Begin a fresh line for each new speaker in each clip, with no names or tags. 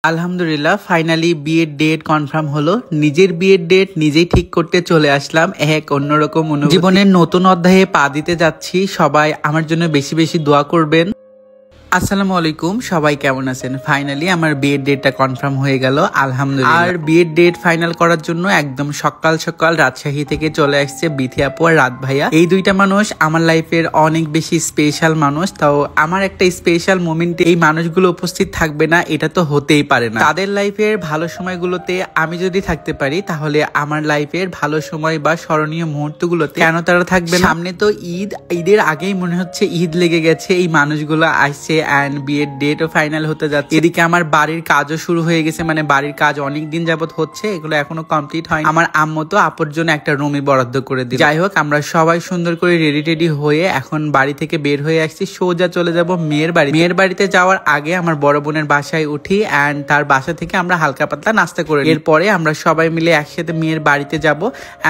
আলহামদুলিল্লাহ ফাইনালি বিয়ের date confirm হলো। নিজের বিয়ের ডেট নিজেই ঠিক করতে চলে আসলাম। এক অন্যরকম অনুভূতি। জীবনের নতুন অধ্যায়ে পা দিতে যাচ্ছি। সবাই আমার জন্য বেশি বেশি দোয়া করবেন। আসসালামু আলাইকুম, সবাই কেমন আছেন? ফাইনালি আমার বিয়ের ডেটটা কনফার্ম হয়ে গেল আলহামদুলিল্লাহ। আর বিয়ের ডেট ফাইনাল করার জন্য একদম সকাল সকাল রাজশাহী থেকে চলে আসছে বিথি আপু আর রাত ভাইয়া। এই দুইটা মানুষ আমার লাইফের অনেক বেশি স্পেশাল মানুষ। তাও আমার একটা স্পেশাল মোমেন্টে এই মানুষগুলো উপস্থিত থাকবে না, এটা তো হতেই পারে না। তাদের লাইফের ভালো সময়গুলোতে আমি যদি থাকতে পারি তাহলে আমার লাইফের ভালো সময় বা স্মরণীয় মুহূর্তগুলোতে কেন তারা থাকবে না? সামনে তো ঈদের আগেই মনে হচ্ছে ঈদ লেগে গেছে। এই মানুষগুলো আসছে এন্ড বিয়ের ডেটও ফাইনাল হতে যাচ্ছে। এদিকে আমার বাড়ির কাজও শুরু হয়ে গেছে, মানে বাড়ির কাজ অনেক দিন যাবত হচ্ছে, এগুলো এখনো কমপ্লিট হয়নি। আমার আম্মু তো আপুর জন্য একটা রুমই বরাদ্দ করে দিল। যাই হোক, আমরা সবাই সুন্দর করে রেডি হয়ে এখন বাড়ি থেকে বের হয়ে আসছি। সোজা চলে যাব মেয়ের বাড়ি। মেয়ের বাড়িতে যাওয়ার আগে আমার বড় বোনের বাসায় উঠি এন্ড তার বাসা থেকে আমরা হালকা পাতলা নাস্তা করে নিই। এরপরে আমরা সবাই মিলে একসাথে মেয়ের বাড়িতে যাব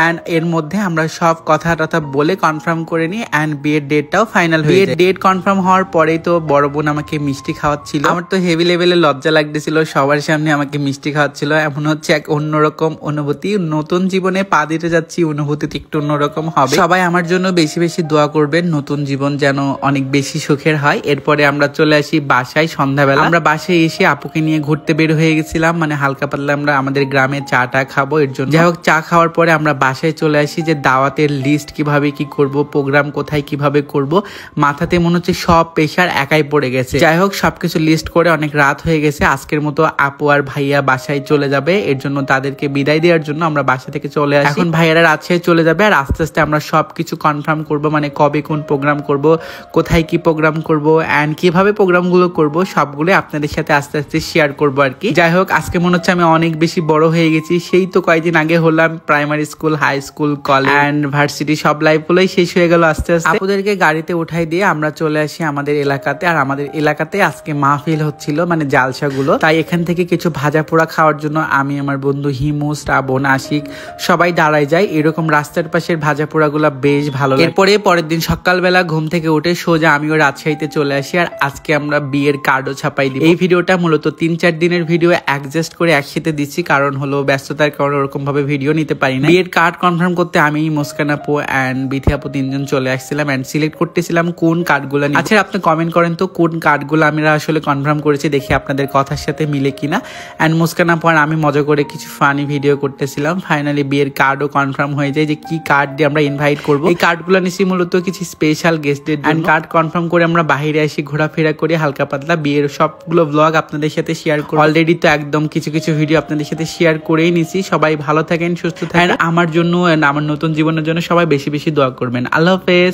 এন্ড এর মধ্যে আমরা সব কথা বলে কনফার্ম করে নিই এন্ড বিয়ের ডেটটাও ফাইনাল হয়ে যায়। বিয়ের ডেট কনফার্ম হওয়ার পরেই তো বড় বোন আমাকে মিষ্টি খাওয়াচ্ছিল। আমার তো হেভি লেভেলের লজ্জা লাগতেছিল, সবার সামনে আমাকে মিষ্টি খাওয়াচ্ছিল। এমন হচ্ছে এক অন্যরকম অনুভূতি। নতুন জীবনে পা দিতে যাচ্ছি, অনুভূতি একটু অন্যরকম হবে। সবাই আমার জন্য বেশি বেশি দোয়া করবেন, নতুন জীবন যেন অনেক বেশি সুখের হয়। এরপরে আমরা চলে আসি বাসায় সন্ধ্যাবেলা। আমরা বাসায় এসে আপুকে নিয়ে ঘুরতে বের হয়ে গেছিলাম, মানে হালকা পাতলা আমরা আমাদের গ্রামে চাটা খাবো এর জন্য। যাই হোক, চা খাওয়ার পরে আমরা বাসায় চলে আসি যে দাওয়াতের লিস্ট কিভাবে কি করব, প্রোগ্রাম কোথায় কিভাবে করব। মাথাতে মনে হচ্ছে সব প্রেশার একাই পড়ে গেছে। যাই হোক, সবকিছু লিস্ট করে অনেক রাত হয়ে গেছে। আজকের মতো আপু আর ভাইয়া বাসায় চলে যাবে, এর জন্য তাদেরকে বিদায় দেওয়ার জন্য আমরা বাসা থেকে চলে আসি। এখন ভাইয়ারা রাজশাহী চলে যাবে আর আস্তে আস্তে আমরা সবকিছু কনফার্ম করব, মানে কবে কোন প্রোগ্রাম করব, কোথায় কি প্রোগ্রাম করব এন্ড কিভাবে প্রোগ্রামগুলো করব, সবগুলো আপনাদের সাথে আস্তে আস্তে শেয়ার করব আর কি। যাই হোক, আজকে মনে হচ্ছে আমি অনেক বেশি বড় হয়ে গেছি। সেই তো কয়েকদিন আগে হলাম primary school, high school, college and varsity, সব লাইফগুলোই শেষ হয়ে গেল আস্তে আস্তে। আপুদেরকে গাড়িতে উঠাই দিয়ে আমরা চলে আসি আমাদের এলাকাতে। আর আমাদের এলাকাতে আজকে মাহফিল হচ্ছিল, মানে জালসাগুলো। তাই এখান থেকে কিছু ভাজা পোড়া খাওয়ার জন্য আমি, আমার বন্ধু হিমু, শ্রাবণ, আশিক সবাই দাঁড়ায় যাই। এরকম রাস্তার পাশের ভাজা পোড়াগুলা বেশ ভালো লাগে। এরপরে পরের দিন সকালবেলা ঘুম থেকে উঠে সোজা আমিও রাজশাহীতে চলে আসি আর আজকে আমরা বিয়ের কার্ডও ছাপাই দিই। এই ভিডিওটা মূলত 3-4 দিনের ভিডিও অ্যাডজাস্ট করে একসাথে দিচ্ছি, কারণ হলো ব্যস্ততার কারণে ওরকম ভাবে ভিডিও নিতে পারি না। বিয়ের কার্ড কনফার্ম করতে আমি, মুস্কান আপু এন্ড বিথি আপু 3 জন চলে আসছিলাম এন্ড সিলেক্ট করতেছিলাম কোন কার্ডগুলো। আচ্ছা, আপনি কমেন্ট করেন তো কোন কার্ডগুলো আমরা আসলে কনফার্ম করেছি, দেখি আপনাদের কথার সাথে মিলে কিনা। এন্ড মুস্কান আপু আর আমি মজা করে কিছু ফানি ভিডিও করতেছিলাম। ফাইনালি বিয়ের কার্ডও কনফার্ম হয়ে যায় যে কি কার্ড দিয়ে আমরা ইনভাইট করব। এই কার্ডগুলো নিছি মূলত কিছু স্পেশাল গেস্টদের জন্য। এন্ড কার্ড কনফার্ম করে আমরা বাইরে আসি, ঘোরাফেরা করে হালকা পাতলা বিয়ের সবগুলো ব্লগ আপনাদের সাথে শেয়ার করি। অলরেডি তো একদম কিছু কিছু ভিডিও আপনাদের সাথে শেয়ার করেই নিছি। সবাই ভালো থাকেন, সুস্থ থাকেন। আমার জন্য আমার নতুন জীবনের জন্য সবাই বেশি বেশি দোয়া করবেন। আল্লাহ হাফেজ।